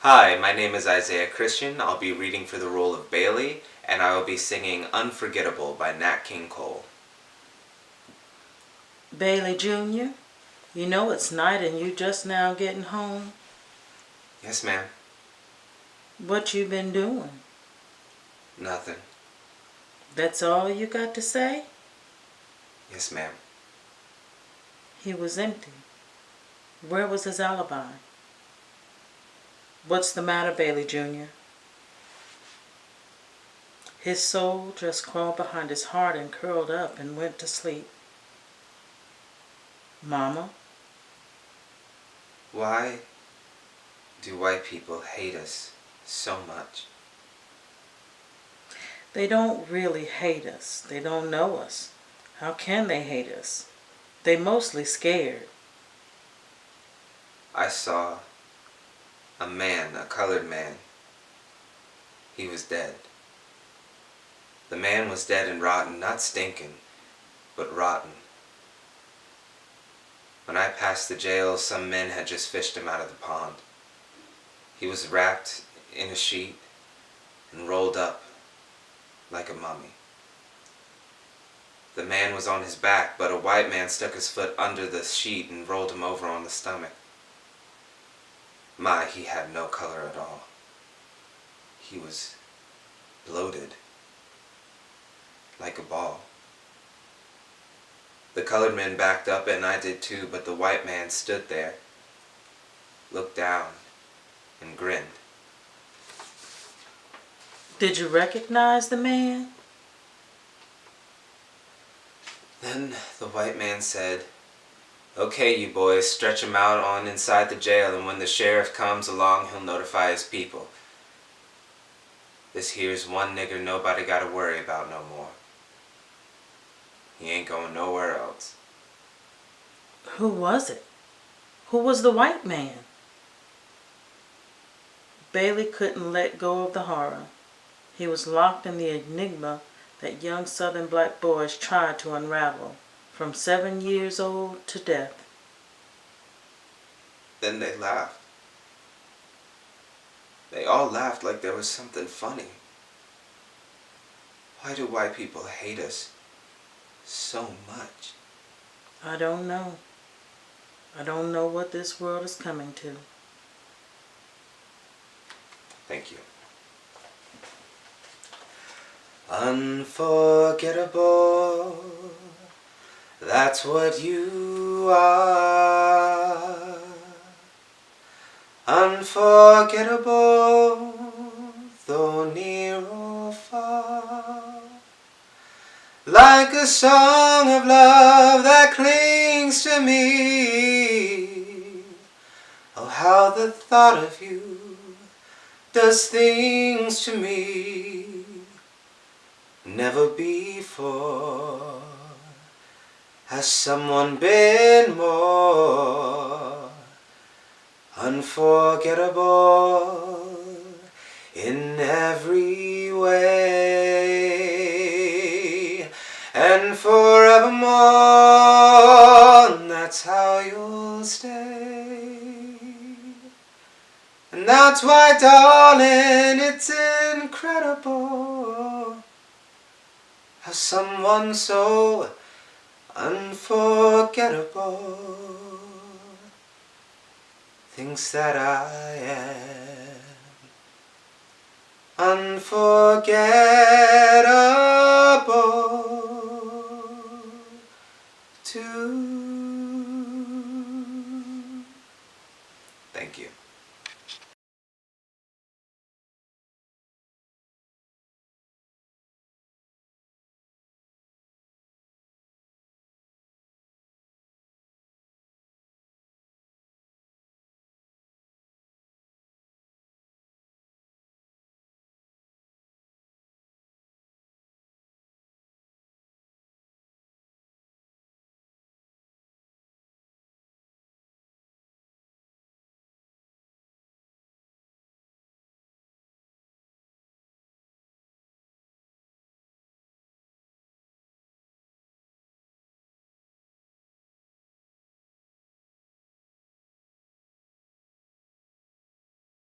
Hi, my name is Isaiah Christian. I'll be reading for the role of Bailey, and I will be singing Unforgettable by Nat King Cole. Bailey Jr., you know it's night and you just now getting home. Yes, ma'am. What you been doing? Nothing. That's all you got to say? Yes, ma'am. He was empty. Where was his alibi? What's the matter, Bailey Jr.? His soul just crawled behind his heart and curled up and went to sleep. Mama? Why do white people hate us so much? They don't really hate us. They don't know us. How can they hate us? They mostly scared. I saw a man, a colored man. He was dead. The man was dead and rotten, not stinking, but rotten. When I passed the jail, some men had just fished him out of the pond. He was wrapped in a sheet and rolled up like a mummy. The man was on his back, but a white man stuck his foot under the sheet and rolled him over on the stomach. My, he had no color at all. He was bloated, like a ball. The colored men backed up, and I did too, but the white man stood there, looked down, and grinned. Did you recognize the man? Then the white man said, "Okay, you boys, stretch him out on inside the jail, and when the sheriff comes along, he'll notify his people. This here's one nigger nobody gotta worry about no more. He ain't going nowhere else." Who was it? Who was the white man? Bailey couldn't let go of the horror. He was locked in the enigma that young Southern black boys tried to unravel, from 7 years old to death. Then they laughed. They all laughed like there was something funny. Why do white people hate us so much? I don't know. I don't know what this world is coming to. Thank you. Unforgettable, that's what you are. Unforgettable, though near or far. Like a song of love that clings to me. Oh, how the thought of you does things to me. Never before has someone been more unforgettable in every way. And forevermore, that's how you'll stay. And that's why, darling, it's incredible how someone so unforgettable thinks that I am unforgettable.